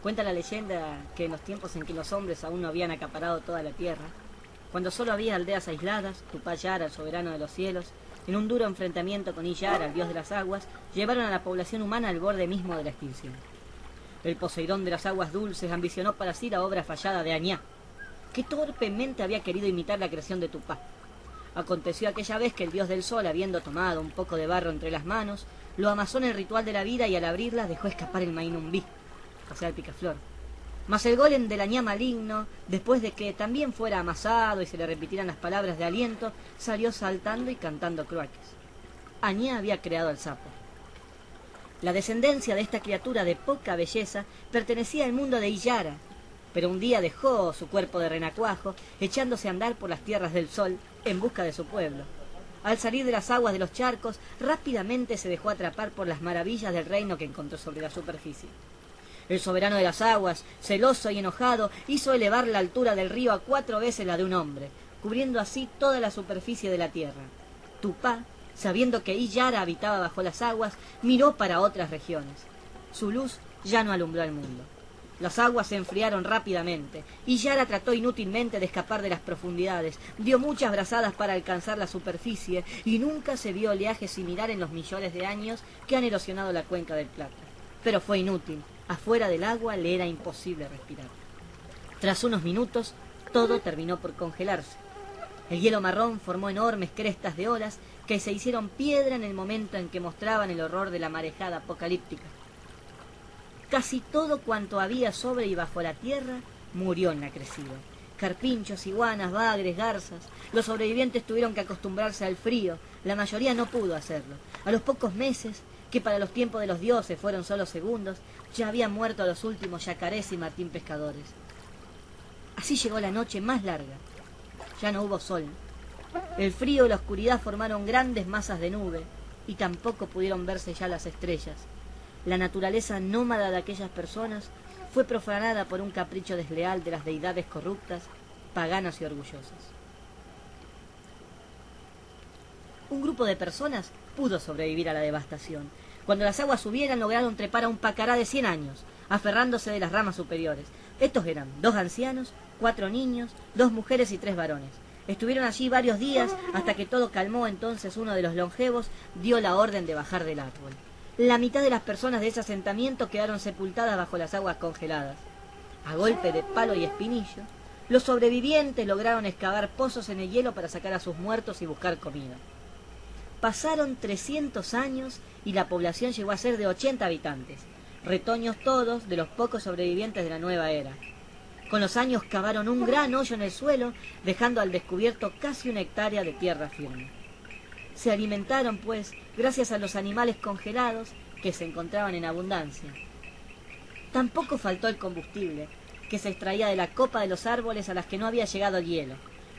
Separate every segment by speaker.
Speaker 1: Cuenta la leyenda que en los tiempos en que los hombres aún no habían acaparado toda la tierra, cuando solo había aldeas aisladas, Tupá Yara, el soberano de los cielos, en un duro enfrentamiento con Iyara, el dios de las aguas, llevaron a la población humana al borde mismo de la extinción. El Poseidón de las aguas dulces ambicionó para sí la obra fallada de Añá, que torpemente había querido imitar la creación de Tupá. Aconteció aquella vez que el dios del sol, habiendo tomado un poco de barro entre las manos, lo amasó en el ritual de la vida y al abrirla dejó escapar el Mainumbí, o sea, el picaflor. Mas el golem del Añá maligno, después de que también fuera amasado y se le repitieran las palabras de aliento, salió saltando y cantando croaques. Añá había creado al sapo. La descendencia de esta criatura de poca belleza pertenecía al mundo de Iyara, pero un día dejó su cuerpo de renacuajo, echándose a andar por las tierras del sol en busca de su pueblo. Al salir de las aguas de los charcos, rápidamente se dejó atrapar por las maravillas del reino que encontró sobre la superficie. El soberano de las aguas, celoso y enojado, hizo elevar la altura del río a 4 veces la de un hombre, cubriendo así toda la superficie de la tierra. Tupá, sabiendo que Iyara habitaba bajo las aguas, miró para otras regiones. Su luz ya no alumbró al mundo. Las aguas se enfriaron rápidamente. Iyara trató inútilmente de escapar de las profundidades, dio muchas brazadas para alcanzar la superficie y nunca se vio oleaje similar en los millones de años que han erosionado la cuenca del Plata. Pero fue inútil. Afuera del agua le era imposible respirar. Tras unos minutos, todo terminó por congelarse. El hielo marrón formó enormes crestas de olas que se hicieron piedra en el momento en que mostraban el horror de la marejada apocalíptica. Casi todo cuanto había sobre y bajo la tierra murió en la crecida. Carpinchos, iguanas, bagres, garzas. Los sobrevivientes tuvieron que acostumbrarse al frío. La mayoría no pudo hacerlo. A los pocos meses, que para los tiempos de los dioses fueron solo segundos, ya habían muerto los últimos yacarés y martín pescadores. Así llegó la noche más larga. Ya no hubo sol. El frío y la oscuridad formaron grandes masas de nube y tampoco pudieron verse ya las estrellas. La naturaleza nómada de aquellas personas fue profanada por un capricho desleal de las deidades corruptas, paganas y orgullosas. Un grupo de personas pudo sobrevivir a la devastación. Cuando las aguas subieran, lograron trepar a un pacará de 100 años, aferrándose de las ramas superiores. Estos eran 2 ancianos, 4 niños, 2 mujeres y 3 varones. Estuvieron allí varios días hasta que todo calmó. Entonces uno de los longevos dio la orden de bajar del árbol. La mitad de las personas de ese asentamiento quedaron sepultadas bajo las aguas congeladas. A golpe de palo y espinillo, los sobrevivientes lograron excavar pozos en el hielo para sacar a sus muertos y buscar comida. Pasaron 300 años y la población llegó a ser de 80 habitantes, retoños todos de los pocos sobrevivientes de la nueva era. Con los años cavaron un gran hoyo en el suelo, dejando al descubierto casi 1 hectárea de tierra firme. Se alimentaron, pues, gracias a los animales congelados que se encontraban en abundancia. Tampoco faltó el combustible, que se extraía de la copa de los árboles a las que no había llegado el hielo.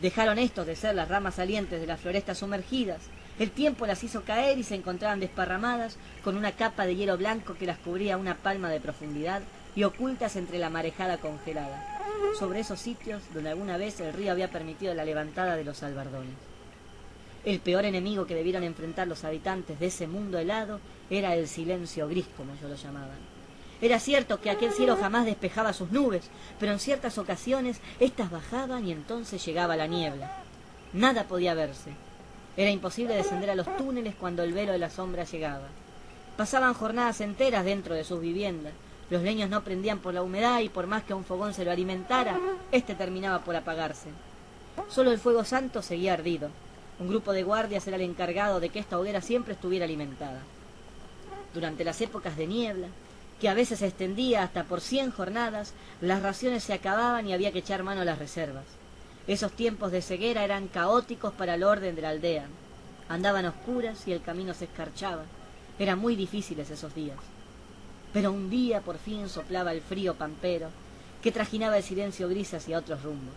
Speaker 1: Dejaron estos de ser las ramas salientes de las florestas sumergidas. El tiempo las hizo caer y se encontraban desparramadas con una capa de hielo blanco que las cubría a 1 palma de profundidad y ocultas entre la marejada congelada, sobre esos sitios donde alguna vez el río había permitido la levantada de los albardones. El peor enemigo que debieron enfrentar los habitantes de ese mundo helado era el silencio gris, como ellos lo llamaban. Era cierto que aquel cielo jamás despejaba sus nubes, pero en ciertas ocasiones éstas bajaban y entonces llegaba la niebla. Nada podía verse. Era imposible descender a los túneles cuando el velo de la sombra llegaba. Pasaban jornadas enteras dentro de sus viviendas. Los leños no prendían por la humedad y por más que un fogón se lo alimentara, éste terminaba por apagarse. Solo el fuego santo seguía ardido. Un grupo de guardias era el encargado de que esta hoguera siempre estuviera alimentada. Durante las épocas de niebla, que a veces se extendía hasta por 100 jornadas, las raciones se acababan y había que echar mano a las reservas. Esos tiempos de ceguera eran caóticos para el orden de la aldea. Andaban a oscuras y el camino se escarchaba. Eran muy difíciles esos días. Pero un día por fin soplaba el frío pampero, que trajinaba el silencio gris hacia otros rumbos.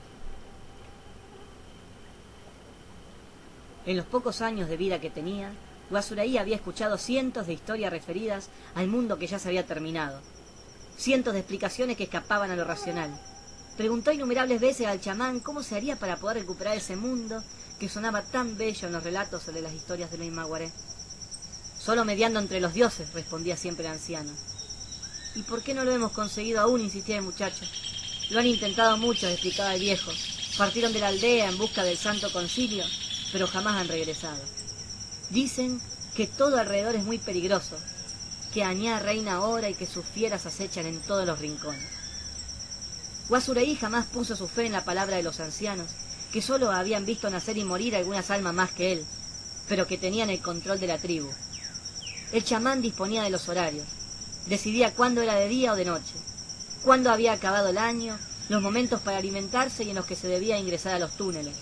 Speaker 1: En los pocos años de vida que tenía, Guazuraí había escuchado cientos de historias referidas al mundo que ya se había terminado. Cientos de explicaciones que escapaban a lo racional. Preguntó innumerables veces al chamán cómo se haría para poder recuperar ese mundo que sonaba tan bello en los relatos sobre las historias de los Imaguaré. Solo mediando entre los dioses, respondía siempre el anciano. ¿Y por qué no lo hemos conseguido aún?, insistía el muchacho. Lo han intentado muchos, explicaba el viejo. Partieron de la aldea en busca del Santo Concilio, pero jamás han regresado. Dicen que todo alrededor es muy peligroso, que Añá reina ahora y que sus fieras acechan en todos los rincones. Guasureí jamás puso su fe en la palabra de los ancianos, que solo habían visto nacer y morir algunas almas más que él, pero que tenían el control de la tribu. El chamán disponía de los horarios, decidía cuándo era de día o de noche, cuándo había acabado el año, los momentos para alimentarse y en los que se debía ingresar a los túneles.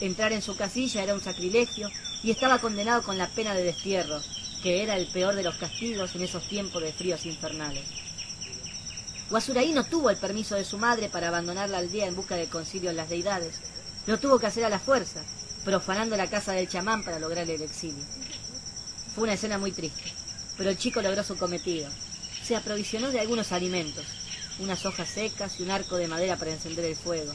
Speaker 1: Entrar en su casilla era un sacrilegio y estaba condenado con la pena de destierro, que era el peor de los castigos en esos tiempos de fríos infernales. Guasureí no tuvo el permiso de su madre para abandonar la aldea en busca del concilio en las deidades. Lo tuvo que hacer a la fuerza, profanando la casa del chamán para lograr el exilio. Fue una escena muy triste, pero el chico logró su cometido. Se aprovisionó de algunos alimentos, unas hojas secas y un arco de madera para encender el fuego.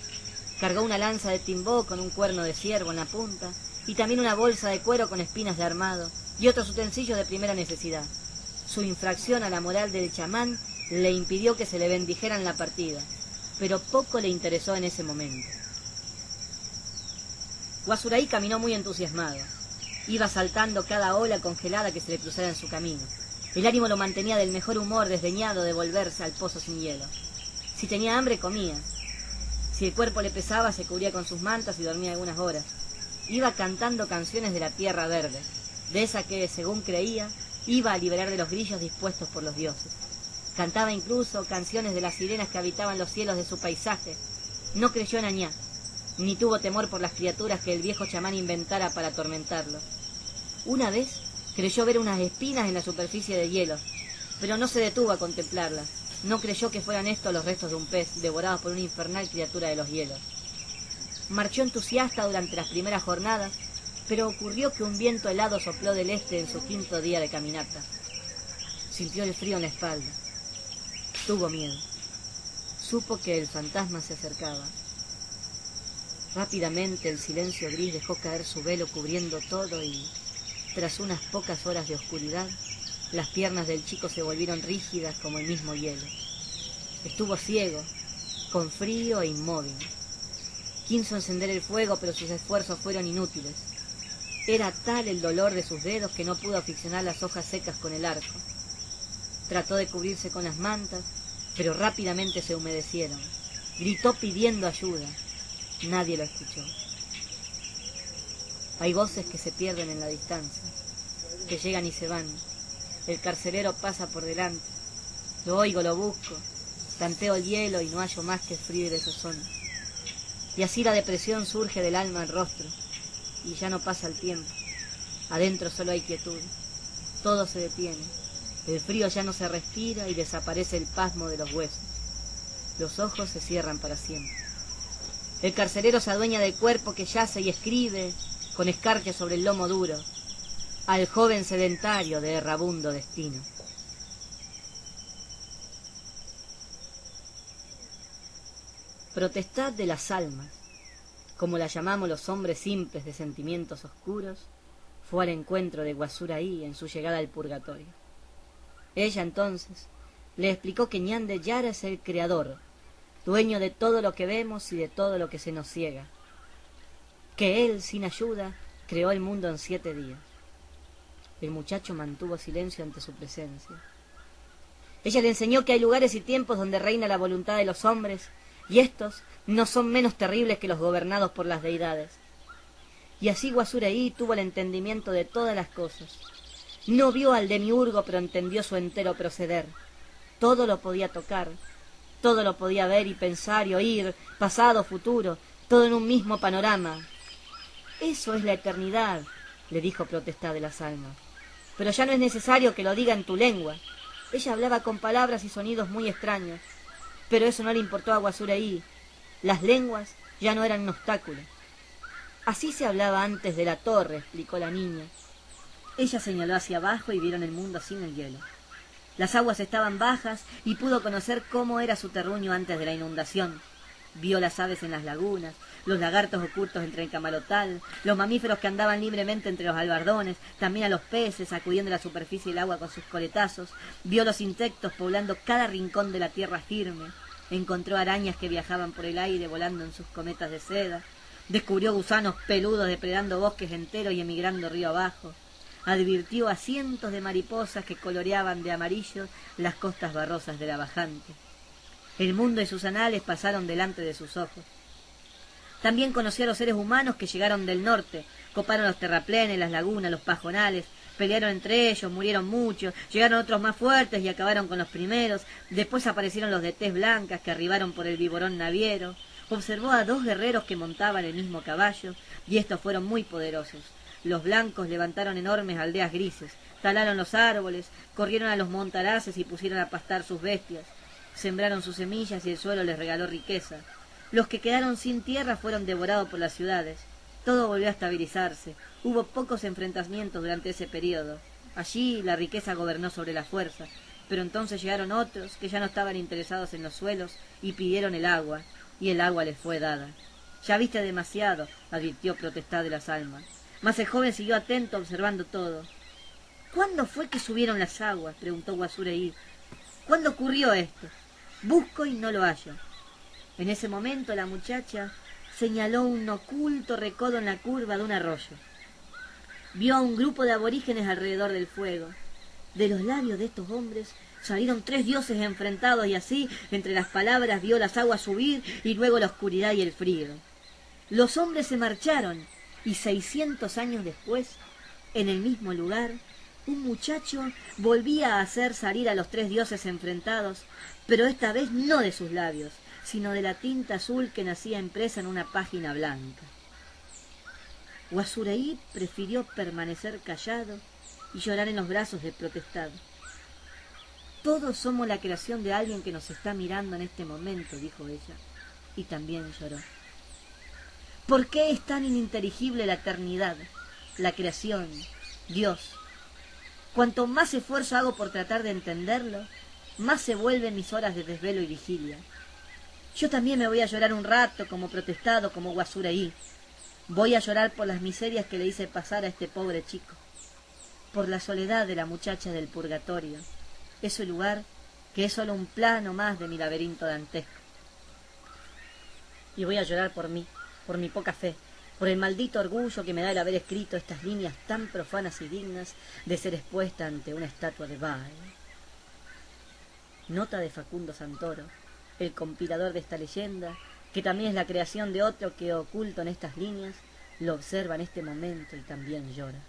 Speaker 1: Cargó una lanza de timbó con un cuerno de ciervo en la punta y también una bolsa de cuero con espinas de armado y otros utensilios de primera necesidad. Su infracción a la moral del chamán le impidió que se le bendijeran la partida, pero poco le interesó en ese momento. Guasureí caminó muy entusiasmado. Iba saltando cada ola congelada que se le cruzara en su camino. El ánimo lo mantenía del mejor humor, desdeñado de volverse al pozo sin hielo. Si tenía hambre, comía. Si el cuerpo le pesaba, se cubría con sus mantas y dormía algunas horas. Iba cantando canciones de la tierra verde, de esa que, según creía, iba a liberar de los grillos dispuestos por los dioses. Cantaba incluso canciones de las sirenas que habitaban los cielos de su paisaje. No creyó en Añá, ni tuvo temor por las criaturas que el viejo chamán inventara para atormentarlo. Una vez creyó ver unas espinas en la superficie de hielo, pero no se detuvo a contemplarlas. No creyó que fueran estos los restos de un pez devorados por una infernal criatura de los hielos. Marchó entusiasta durante las primeras jornadas, pero ocurrió que un viento helado sopló del este en su quinto día de caminata. Sintió el frío en la espalda. Tuvo miedo. Supo que el fantasma se acercaba. Rápidamente el silencio gris dejó caer su velo cubriendo todo y, tras unas pocas horas de oscuridad, las piernas del chico se volvieron rígidas como el mismo hielo. Estuvo ciego, con frío e inmóvil. Quiso encender el fuego, pero sus esfuerzos fueron inútiles. Era tal el dolor de sus dedos que no pudo aficionar las hojas secas con el arco. Trató de cubrirse con las mantas, pero rápidamente se humedecieron. Gritó pidiendo ayuda. Nadie lo escuchó. Hay voces que se pierden en la distancia, que llegan y se van. El carcelero pasa por delante. Lo oigo, lo busco. Tanteo el hielo y no hallo más que frío y desazón. Y así la depresión surge del alma al rostro. Y ya no pasa el tiempo. Adentro solo hay quietud. Todo se detiene. El frío ya no se respira y desaparece el pasmo de los huesos. Los ojos se cierran para siempre. El carcelero se adueña del cuerpo que yace y escribe, con escarcha sobre el lomo duro, al joven sedentario de errabundo destino. Protestad de las almas, como la llamamos los hombres simples de sentimientos oscuros, fue al encuentro de Guasureí en su llegada al purgatorio. Ella entonces le explicó que Ñande Yara es el creador, dueño de todo lo que vemos y de todo lo que se nos ciega, que él, sin ayuda, creó el mundo en 7 días. El muchacho mantuvo silencio ante su presencia. Ella le enseñó que hay lugares y tiempos donde reina la voluntad de los hombres, y estos no son menos terribles que los gobernados por las deidades. Y así Guasureí tuvo el entendimiento de todas las cosas. No vio al demiurgo, pero entendió su entero proceder. Todo lo podía tocar, todo lo podía ver y pensar y oír, pasado, futuro, todo en un mismo panorama. Eso es la eternidad, le dijo Protestad de las almas. Pero ya no es necesario que lo diga en tu lengua. Ella hablaba con palabras y sonidos muy extraños, pero eso no le importó a Guasureí. Las lenguas ya no eran un obstáculo. Así se hablaba antes de la torre, explicó la niña. Ella señaló hacia abajo y vieron el mundo sin el hielo. Las aguas estaban bajas y pudo conocer cómo era su terruño antes de la inundación. Vio las aves en las lagunas, los lagartos ocultos entre el camalotal, los mamíferos que andaban libremente entre los albardones, también a los peces sacudiendo la superficie del agua con sus coletazos, vio los insectos poblando cada rincón de la tierra firme, encontró arañas que viajaban por el aire volando en sus cometas de seda, descubrió gusanos peludos depredando bosques enteros y emigrando río abajo, advirtió a cientos de mariposas que coloreaban de amarillo las costas barrosas de la bajante. El mundo y sus anales pasaron delante de sus ojos. También conoció a los seres humanos que llegaron del norte, coparon los terraplenes, las lagunas, los pajonales, pelearon entre ellos, murieron muchos, llegaron otros más fuertes y acabaron con los primeros, después aparecieron los de tez blancas que arribaron por el Viborón naviero, observó a 2 guerreros que montaban el mismo caballo, y estos fueron muy poderosos. Los blancos levantaron enormes aldeas grises, talaron los árboles, corrieron a los montaraces y pusieron a pastar sus bestias. Sembraron sus semillas y el suelo les regaló riqueza. Los que quedaron sin tierra fueron devorados por las ciudades. Todo volvió a estabilizarse. Hubo pocos enfrentamientos durante ese periodo. Allí la riqueza gobernó sobre la fuerza, pero entonces llegaron otros que ya no estaban interesados en los suelos y pidieron el agua, y el agua les fue dada. Ya viste demasiado, advirtió Potestad de las Almas. Mas el joven siguió atento observando todo. ¿Cuándo fue que subieron las aguas?, preguntó Guasureí. ¿Cuándo ocurrió esto? Busco y no lo hallo. En ese momento la muchacha señaló un oculto recodo en la curva de un arroyo. Vio a un grupo de aborígenes alrededor del fuego. De los labios de estos hombres salieron 3 dioses enfrentados y así, entre las palabras, vio las aguas subir y luego la oscuridad y el frío. Los hombres se marcharon y 600 años después, en el mismo lugar, un muchacho volvía a hacer salir a los 3 dioses enfrentados, pero esta vez no de sus labios, sino de la tinta azul que nacía impresa en una página blanca. Guasureí prefirió permanecer callado y llorar en los brazos de Potestad. Todos somos la creación de alguien que nos está mirando en este momento, dijo ella, y también lloró. ¿Por qué es tan ininteligible la eternidad, la creación, Dios? Cuanto más esfuerzo hago por tratar de entenderlo, más se vuelven mis horas de desvelo y vigilia. Yo también me voy a llorar un rato, como Potestad o como Guasureí. Voy a llorar por las miserias que le hice pasar a este pobre chico, por la soledad de la muchacha del purgatorio, ese lugar que es solo un plano más de mi laberinto dantesco. Y voy a llorar por mí, por mi poca fe, por el maldito orgullo que me da el haber escrito estas líneas tan profanas y dignas de ser expuesta ante una estatua de Baal. Nota de Facundo Santoro, el compilador de esta leyenda, que también es la creación de otro que, oculto en estas líneas, lo observa en este momento y también llora.